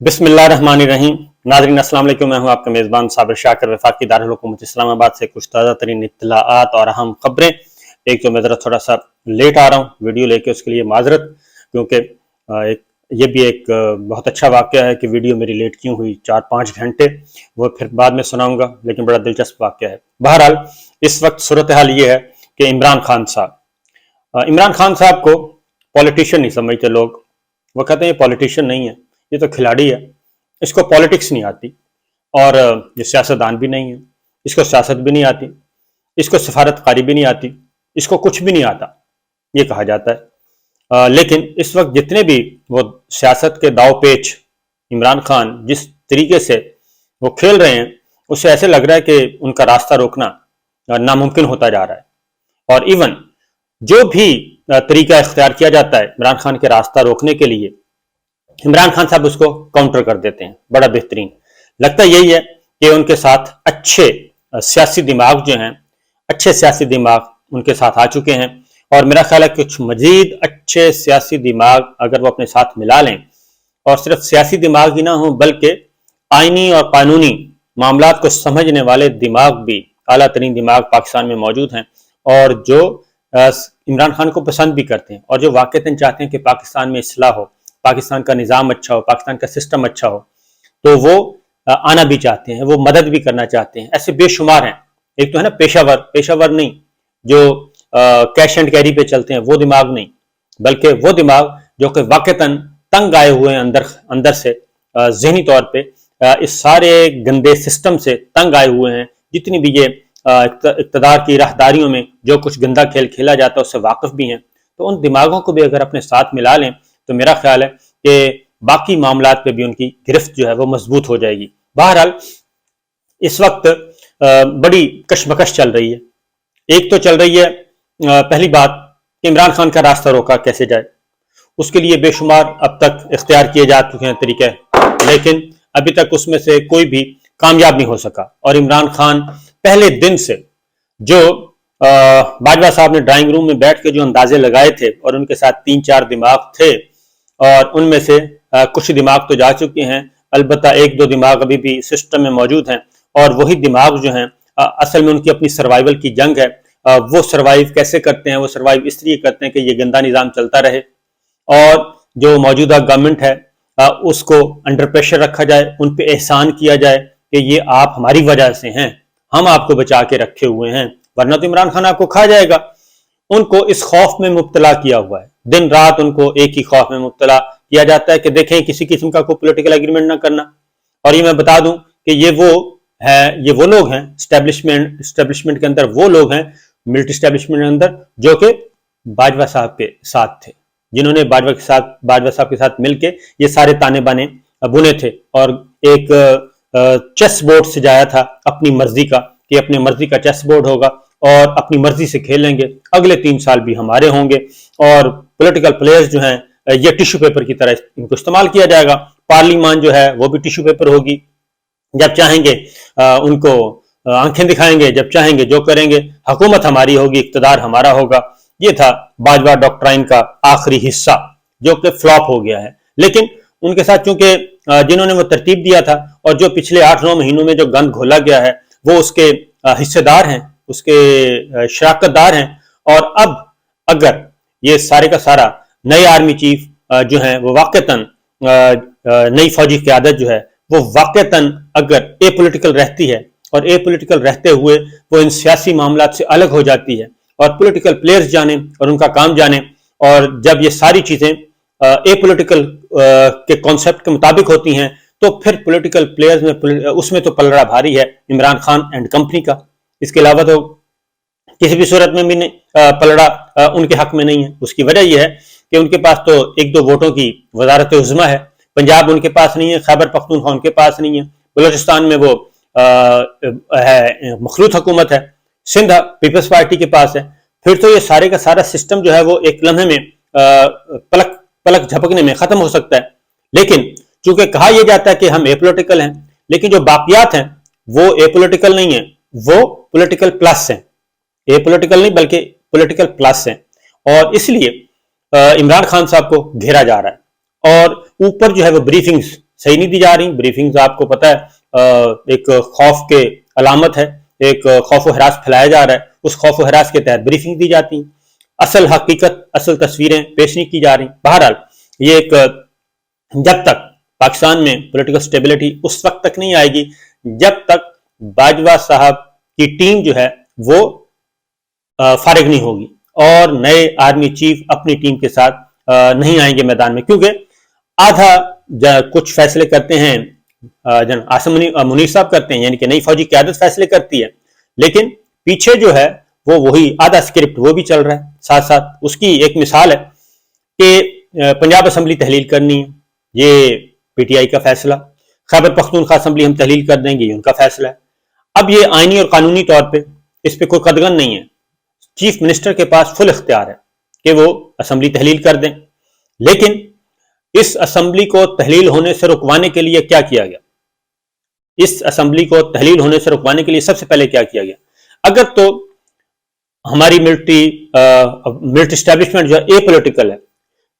बिस्मिल्लाहिर्रहमानिर्रहीम। नाज़रीन अस्सलाम वालेकुम। मैं हूं आपका मेज़बान साबिर शाकिर, वफाकी दारुल हुकूमत इस्लामाबाद से कुछ ताज़ा तरीन इत्तलाआत और अहम खबरें। एक तो मैं ज़रा थोड़ा सा लेट आ रहा हूं वीडियो लेके, उसके लिए माजरत, क्योंकि ये भी एक बहुत अच्छा वाक़या है कि वीडियो मेरी लेट क्यों हुई 4-5 घंटे, वो फिर बाद में सुनाऊंगा, लेकिन बड़ा दिलचस्प वाक़या है। बहरहाल इस वक्त सूरत हाल ये है कि इमरान खान साहब को पॉलिटिशियन नहीं समझते लोग। वो कहते हैं ये पॉलिटिशियन नहीं है, ये तो खिलाड़ी है, इसको पॉलिटिक्स नहीं आती, और ये सियासतदान भी नहीं है, इसको सियासत भी नहीं आती, इसको सफारतकारी भी नहीं आती, इसको कुछ भी नहीं आता, ये कहा जाता है। लेकिन इस वक्त जितने भी वो सियासत के दाव पेच इमरान खान जिस तरीके से वो खेल रहे हैं, उससे ऐसे लग रहा है कि उनका रास्ता रोकना नामुमकिन होता जा रहा है। और इवन जो भी तरीका इख्तियार किया जाता है इमरान खान के रास्ता रोकने के लिए, इमरान खान साहब उसको काउंटर कर देते हैं बड़ा बेहतरीन। लगता यही है कि उनके साथ अच्छे सियासी दिमाग जो हैं, अच्छे सियासी दिमाग उनके साथ आ चुके हैं, और मेरा ख्याल है कुछ मजीद अच्छे सियासी दिमाग अगर वो अपने साथ मिला लें, और सिर्फ सियासी दिमाग ही ना हो बल्कि आईनी और कानूनी मामलात को समझने वाले दिमाग भी, आला तरीन दिमाग पाकिस्तान में मौजूद हैं, और जो इमरान खान को पसंद भी करते हैं, और जो वाक़ईतन चाहते हैं कि पाकिस्तान में इस्लाह हो, पाकिस्तान का निज़ाम अच्छा हो, पाकिस्तान का सिस्टम अच्छा हो, तो वो आना भी चाहते हैं, वो मदद भी करना चाहते हैं। ऐसे बेशुमार हैं। एक तो है ना पेशावर नहीं, जो कैश एंड कैरी पे चलते हैं, वो दिमाग नहीं, बल्कि वो दिमाग जो कि वाक़ईतन तंग आए हुए हैं अंदर से, ज़हनी तौर पे इस सारे गंदे सिस्टम से तंग आए हुए हैं। जितनी भी ये इक़्तिदार की राहदारियों में जो कुछ गंदा खेल खेला जाता है उससे वाकिफ भी हैं। तो उन दिमागों को भी अगर अपने साथ मिला लें तो मेरा ख्याल है कि बाकी मामलात पे भी उनकी गिरफ्त जो है वो मजबूत हो जाएगी। बहरहाल इस वक्त बड़ी कशमकश चल रही है। एक तो चल रही है पहली बात कि इमरान खान का रास्ता रोका कैसे जाए, उसके लिए बेशुमार अब तक इख्तियार किए जा चुके हैं तरीके, लेकिन अभी तक उसमें से कोई भी कामयाब नहीं हो सका। और इमरान खान पहले दिन से जो बाजवा साहब ने ड्राइंग रूम में बैठ के जो अंदाजे लगाए थे, और उनके साथ 3-4 दिमाग थे, और उनमें से कुछ दिमाग तो जा चुके हैं, अलबत्ता 1-2 दिमाग अभी भी सिस्टम में मौजूद हैं, और वही दिमाग जो हैं असल में उनकी अपनी सर्वाइवल की जंग है। वो सर्वाइव कैसे करते हैं? वो सर्वाइव इसलिए करते हैं कि ये गंदा निज़ाम चलता रहे, और जो मौजूदा गवर्नमेंट है उसको अंडर प्रेशर रखा जाए, उन पे एहसान किया जाए कि ये आप हमारी वजह से हैं, हम आपको बचा के रखे हुए हैं, वरना तो इमरान खान आपको खा जाएगा। उनको इस खौफ में मुब्तला किया हुआ है, दिन रात उनको एक ही खौफ में मुब्तला किया जाता है कि देखें किसी किस्म का कोई पॉलिटिकल एग्रीमेंट ना करना। और ये मैं बता दूं कि ये वो लोग हैं एस्टेब्लिशमेंट के अंदर, वो लोग हैं मिलिट्री एस्टेब्लिशमेंट के अंदर जो कि बाजवा साहब के साथ थे, जिन्होंने बाजवा साहब के साथ मिलके ये सारे ताने बाने बुने थे, और एक चेस बोर्ड सजाया था अपनी मर्जी का, कि अपनी मर्जी का चेस बोर्ड होगा और अपनी मर्जी से खेलेंगे, अगले 3 साल भी हमारे होंगे, और पॉलिटिकल प्लेयर्स जो हैं ये टिश्यू पेपर की तरह इनको इस्तेमाल किया जाएगा। पार्लियामान जो है वो भी टिश्यू पेपर होगी, जब चाहेंगे उनको आंखें दिखाएंगे, जब चाहेंगे जो करेंगे, हुकूमत हमारी होगी, इक़्तिदार हमारा होगा। ये था बाजवा डॉक्ट्राइन का आखिरी हिस्सा, जो कि फ्लॉप हो गया है। लेकिन उनके साथ चूंकि जिन्होंने वो तरतीब दिया था, और जो पिछले 8-9 महीनों में जो गंद घोला गया है, वो उसके हिस्सेदार हैं, उसके शराकतदार हैं। और अब अगर ये सारे का सारा नए आर्मी चीफ जो हैं वो वाक़ईतन नई फौजी क़यादत जो है वो वाक़ईतन अगर एपॉलिटिकल रहती है, और एपॉलिटिकल रहते हुए वो इन सियासी मामलात से अलग हो जाती है, और पॉलिटिकल प्लेयर्स जाने और उनका काम जाने, और जब ये सारी चीज़ें एपॉलिटिकल के कॉन्सेप्ट के मुताबिक होती हैं, तो फिर पॉलिटिकल प्लेयर्स में उसमें तो पलड़ा भारी है इमरान खान एंड कंपनी का। इसके अलावा तो किसी भी सूरत में भी नहीं पलड़ा उनके हक में नहीं है। उसकी वजह यह है कि उनके पास तो 1-2 वोटों की वजारत उज़्मा है, पंजाब उनके पास नहीं है, खैबर पख्तूनख्वा उनके पास नहीं है, बलूचिस्तान में वो है मखलूत हुकूमत है, सिंध पीपल्स पार्टी के पास है। फिर तो ये सारे का सारा सिस्टम जो है वो एक लम्हे में पलक झपकने में खत्म हो सकता है। लेकिन चूंकि कहा यह जाता है कि हम एपॉलिटिकल हैं, लेकिन जो बाकियात हैं वो एपॉलिटिकल नहीं है, वो पॉलिटिकल प्लस हैं। एपॉलिटिकल नहीं बल्कि पॉलिटिकल प्लस हैं, और इसलिए इमरान खान साहब को घेरा जा रहा है। और ऊपर जो है वो ब्रीफिंग्स صحیح نہیں دی جا رہی. بریفنگز آپ کو پتہ ہے ایک خوف کے علامت ہے, ایک خوف و ہراس پھیلایا جا رہا ہے, اس خوف و ہراس کے تحت بریفنگ دی جاتی ہیں, اصل حقیقت اصل تصویریں پیش نہیں کی جا رہی. بہرحال یہ ایک جب تک پاکستان میں پولیٹیکل سٹیبلٹی اس وقت تک نہیں آئے گی جب تک باجوہ صاحب کی ٹیم جو ہے وہ فارغ نہیں ہوگی اور نئے آرمی چیف اپنی ٹیم کے ساتھ نہیں آئیں گے میدان میں, کیونکہ آدھا کچھ فیصلے کرتے ہیں عاصم منیر صاحب کرتے ہیں, یعنی کہ نئی فوجی قیادت فیصلے کرتی ہے, لیکن پیچھے جو ہے وہ وہی آدھا سکرپٹ وہ بھی چل رہا ہے ساتھ ساتھ. اس کی ایک مثال ہے کہ پنجاب اسمبلی تحلیل کرنی ہے, یہ پی ٹی آئی کا فیصلہ, خیبر پختونخوا اسمبلی ہم تحلیل کر دیں گے, یہ ان کا فیصلہ ہے. اب یہ آئینی اور قانونی طور پہ اس پہ کوئی قدغن نہیں ہے, چیف منسٹر کے پاس فل اختیار ہے کہ وہ اسمبلی تحلیل کر دیں, لیکن اس اسمبلی کو تحلیل ہونے سے رکوانے کے لیے کیا کیا گیا؟ اس اسمبلی کو تحلیل ہونے سے رکوانے کے لیے سب سے پہلے کیا کیا گیا؟ اگر تو ہماری ملٹری اسٹیبلشمنٹ جو ہے اے پولیٹیکل ہے,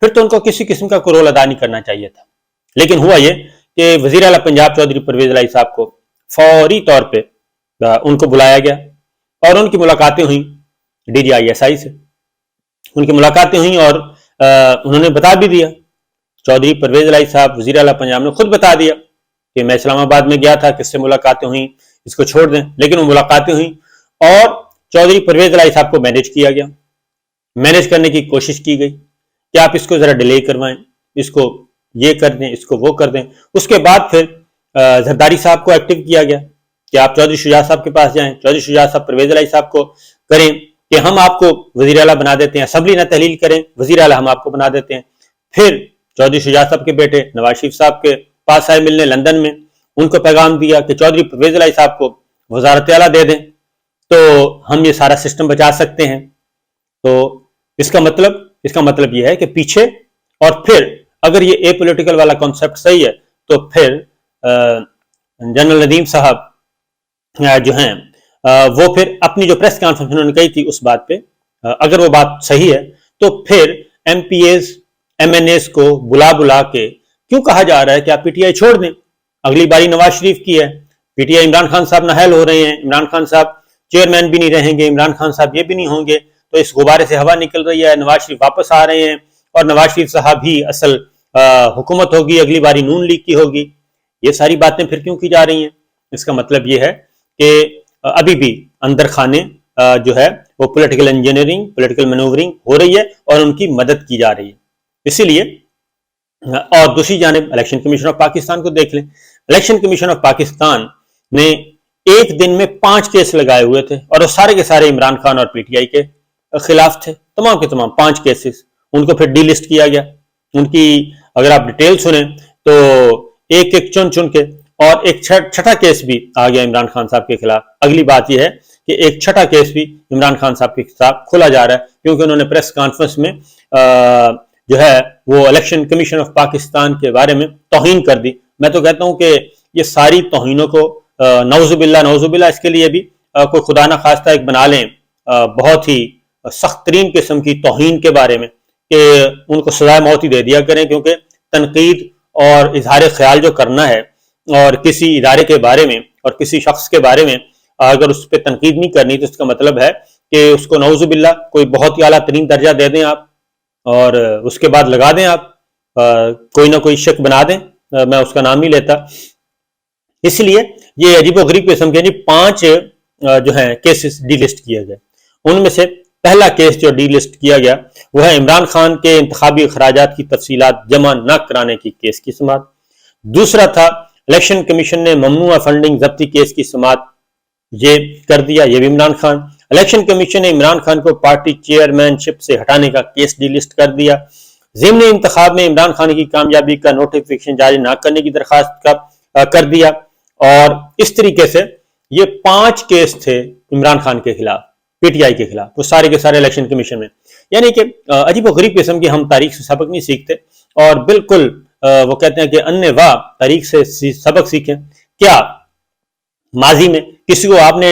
پھر تو ان کو کسی قسم کا کوئی رول ادا نہیں کرنا چاہیے تھا. لیکن ہوا یہ کہ وزیر اعلیٰ پنجاب چودھری پرویز الہی صاحب کو فوری طور پہ ان کو بلایا گیا اور ان کی ملاقاتیں ہوئیں D G I S I سے. ان کی ملاقاتیں ہوئیں اور انہوں نے بتا بھی دیا, چودھری پرویز الہی صاحب وزیر اعلیٰ پنجاب نے خود بتا دیا کہ میں اسلام آباد میں گیا تھا, کس سے ملاقاتیں ہوئیں, اس کو چھوڑ دیں. لیکن وہ ملاقاتیں ہوئیں اور چودھری پرویز الہی صاحب کو مینیج کیا گیا, مینیج کرنے کی کوشش کی گئی کہ آپ اس کو ذرا ڈیلے کروائیں, اس کو یہ کر دیں, اس کو وہ کر دیں. اس کے بعد پھر زرداری صاحب کو ایکٹیو کیا گیا کہ آپ چودھری شجاع صاحب کے پاس جائیں, چودھری شجاع صاحب پرویز الہی صاحب کو کریں کہ ہم آپ کو وزیر اعلیٰ بنا دیتے ہیں, اسمبلی نہ تحلیل کریں, وزیر اعلیٰ ہم آپ کو بنا دیتے ہیں. پھر چودھری شجاع صاحب کے بیٹے نواز شریف صاحب کے پاس آئے ملنے لندن میں, ان کو پیغام دیا کہ چودھری پرویز الہی صاحب کو وزارت اعلیٰ دے دیں تو ہم یہ سارا سسٹم بچا سکتے ہیں. تو اس کا مطلب یہ ہے کہ پیچھے, اور پھر اگر یہ اے پولیٹیکل والا کانسیپٹ صحیح ہے تو پھر جنرل ندیم صاحب جو ہیں وہ پھر اپنی جو پریس کانفرنس انہوں نے کہی تھی اس بات پہ, اگر وہ بات صحیح ہے تو پھر MPAs MNAs کو بلا کے کیوں کہا جا رہا ہے کہ آپ پی ٹی آئی چھوڑ دیں, اگلی باری نواز شریف کی ہے, P T I Imran Khan صاحب نااہل ہو رہے ہیں, عمران خان صاحب چیئرمین بھی نہیں رہیں گے, عمران خان صاحب یہ بھی نہیں ہوں گے, تو اس غبارے سے ہوا نکل رہی ہے, نواز شریف واپس آ رہے ہیں اور نواز شریف صاحب ہی اصل حکومت ہوگی, اگلی باری نون لیگ کی ہوگی. یہ ساری باتیں پھر کیوں کی جا رہی ہیں؟ اس کا مطلب یہ ہے کہ ابھی بھی اندر خانے جو ہے وہ پولیٹیکل انجینئرنگ, پولیٹیکل مینوورنگ ہو رہی ہے اور ان کی مدد کی جا رہی ہے. اسی لیے, اور دوسری جانب الیکشن کمیشن آف پاکستان کو دیکھ لیں. الیکشن کمیشن آف پاکستان نے ایک دن میں 5 کیس لگائے ہوئے تھے اور وہ سارے کے سارے عمران خان اور پی ٹی آئی کے خلاف تھے, تمام کے تمام 5 کیسز. ان کو پھر ڈی لسٹ کیا گیا. ان کی اگر آپ ڈیٹیل سنیں تو ایک ایک چن کے, اور ایک چھٹا کیس بھی آ گیا عمران خان صاحب کے خلاف. اگلی بات یہ ہے کہ ایک چھٹا کیس بھی عمران خان صاحب کے خلاف کھولا جا رہا ہے کیونکہ انہوں نے پریس کانفرنس میں جو ہے وہ الیکشن کمیشن آف پاکستان کے بارے میں توہین کر دی. میں تو کہتا ہوں کہ یہ ساری توہینوں کو نعوذ باللہ اس کے لیے بھی کوئی خدا نہ خواستہ ایک بنا لیں بہت ہی سخت ترین قسم کی توہین کے بارے میں, کہ ان کو سزائے موت ہی دے دیا کریں, کیونکہ تنقید اور اظہار خیال جو کرنا ہے اور کسی ادارے کے بارے میں اور کسی شخص کے بارے میں اگر اس پہ تنقید نہیں کرنی تو اس کا مطلب ہے کہ اس کو نعوذ باللہ کوئی بہت ہی اعلیٰ ترین درجہ دے دیں آپ اور اس کے بعد لگا دیں آپ کوئی نہ کوئی شک بنا دیں, میں اس کا نام نہیں لیتا. اس لیے یہ عجیب و غریب قسم کے 5 جو ہیں کیسز ڈی لسٹ کیے گئے. ان میں سے پہلا کیس جو ڈی لسٹ کیا گیا وہ ہے عمران خان کے انتخابی اخراجات کی تفصیلات جمع نہ کرانے کی کیس کی سماعت. دوسرا تھا الیکشن کمیشن نے ممنوعہ فنڈنگ ضبطی کیس کی سماعت یہ کر دیا, یہ بھی عمران خان. الیکشن کمیشن نے عمران خان کو پارٹی چیئرمین شپ سے ہٹانے کا کیس ڈی لسٹ کر دیا. ضمنی انتخاب میں عمران خان کی کامیابی کا نوٹیفیکیشن جاری نہ کرنے کی درخواست کا کر دیا. اور اس طریقے سے یہ 5 کیس تھے عمران خان کے خلاف, پی ٹی آئی کے خلاف, وہ سارے کے سارے الیکشن کمیشن میں. یعنی کہ عجیب و غریب قسم کی ہم تاریخ سے سبق نہیں سیکھتے اور بالکل وہ کہتے ہیں کہ انے واہ تاریخ سے سبق سیکھیں. کیا ماضی میں کسی کو آپ نے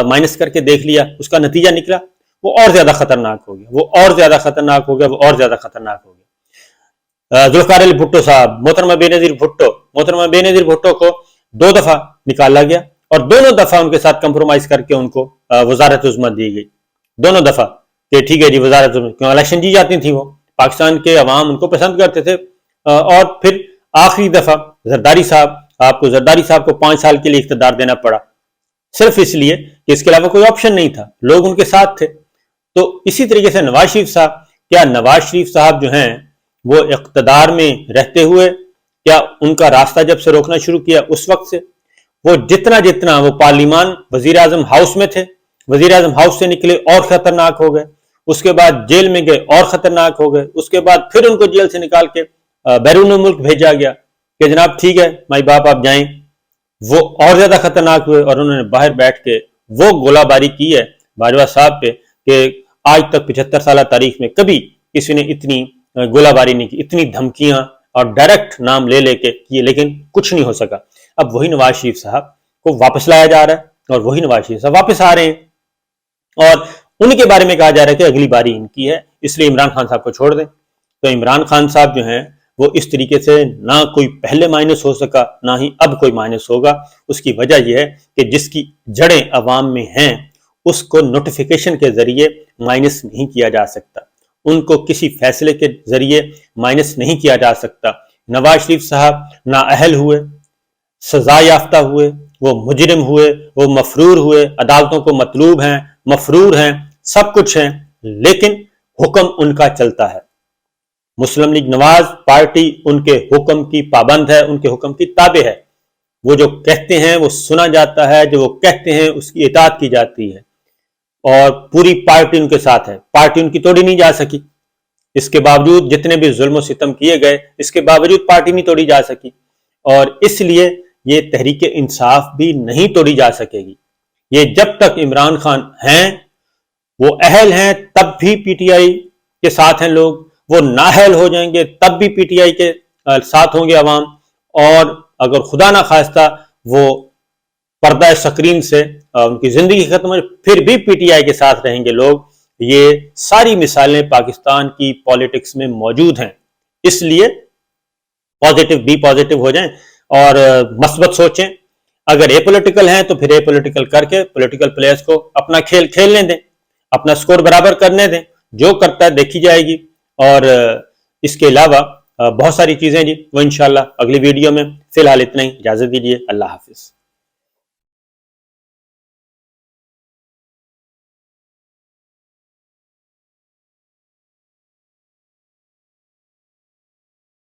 مائنس کر کے دیکھ لیا, اس کا نتیجہ نکلا, وہ اور زیادہ خطرناک ہو گیا, وہ اور زیادہ خطرناک ہو گیا, وہ اور زیادہ خطرناک ہو گیا. जुल्फकार अली भुट्टो साहब, मोहतरमा बेनजीर भुट्टो को 2 दफा निकाला गया और दोनों दफा उनके साथ कंप्रोमाइज करके उनको वजारत उज़्मा दी गई, दोनों दफा कि ठीक है जी वजारत उज़्मा, क्यों इलेक्शन जी जाती थी, वो पाकिस्तान के अवाम उनको पसंद करते थे। और फिर आखिरी दफा जरदारी साहब को 5 साल के लिए इख्तिदार देना पड़ा, सिर्फ इसलिए कि इसके अलावा कोई ऑप्शन नहीं था, लोग उनके साथ थे। तो इसी तरीके से नवाज शरीफ साहब, क्या नवाज शरीफ साहब जो हैं वो इख्तिदार में रहते हुए, क्या उनका रास्ता जब से रोकना शुरू किया उस वक्त से वो जितना वो पार्लिमान वजीर आजम हाउस में थे, वजीर आजम हाउस से निकले और खतरनाक हो गए, उसके बाद जेल में गए और खतरनाक हो गए, उसके बाद फिर उनको जेल से निकाल के बैरून मुल्क भेजा गया कि जनाब ठीक है माई बाप आप जाएं, वो और ज्यादा खतरनाक हुए और उन्होंने बाहर बैठ के वो गोलाबारी की है बाजवा साहब पे कि आज तक 75 साल तारीख में कभी किसी ने इतनी गोलाबारी नहीं की, इतनी धमकियां और डायरेक्ट नाम ले लेके किए, लेकिन कुछ नहीं हो सका। अब वही नवाज शरीफ साहब को वापस लाया जा रहा है और वही नवाज शरीफ साहब वापस आ रहे हैं और उनके बारे में कहा जा रहा है कि अगली बारी इनकी है, इसलिए इमरान खान साहब को छोड़ दें। तो इमरान खान साहब जो हैं वो इस तरीके से ना कोई पहले माइनस हो सका ना ही अब कोई माइनस होगा। उसकी वजह यह है कि जिसकी जड़ें अवाम में हैं उसको नोटिफिकेशन के जरिए माइनस नहीं किया जा सकता, उनको किसी फैसले के जरिए माइनस नहीं किया जा सकता। नवाज शरीफ साहब नाअहल हुए, सजा याफ्ता हुए, वो मुजरिम हुए, वो मफरूर हुए, अदालतों को मतलूब हैं, मफरूर हैं, सब कुछ हैं, लेकिन हुक्म उनका चलता है। मुस्लिम लीग नवाज पार्टी उनके हुक्म की पाबंद है, उनके हुक्म की ताबे है। वो जो कहते हैं वो सुना जाता है, जो वो कहते हैं उसकी इताअत की जाती है और पूरी पार्टी उनके साथ है। पार्टी उनकी तोड़ी नहीं जा सकी, इसके बावजूद जितने भी जुल्म सितम किए गए, इसके बावजूद पार्टी नहीं तोड़ी जा सकी और इसलिए ये तहरीक इंसाफ भी नहीं तोड़ी जा सकेगी। ये जब तक इमरान खान हैं, वो अहल हैं, तब भी पीटीआई के साथ हैं लोग, वो नाअहल हो जाएंगे तब भी पीटीआई के साथ होंगे अवाम, और अगर खुदा ना खास्ता वो पर्दा स्क्रीन से उनकी जिंदगी खत्म हो फिर भी पीटीआई के साथ रहेंगे लोग। ये सारी मिसालें पाकिस्तान की पॉलिटिक्स में मौजूद हैं, इसलिए पॉजिटिव बी पॉजिटिव हो जाएं और मस्बत सोचें। अगर ए पॉलिटिकल हैं तो फिर ए पॉलिटिकल करके पॉलिटिकल प्लेयर्स को अपना खेल खेलने दें, अपना स्कोर बराबर करने दें, जो करता है देखी जाएगी। और इसके अलावा बहुत सारी चीजें जी वो इंशाल्लाह अगली वीडियो में, फिलहाल इतना ही, इजाजत दीजिए, अल्लाह हाफिज।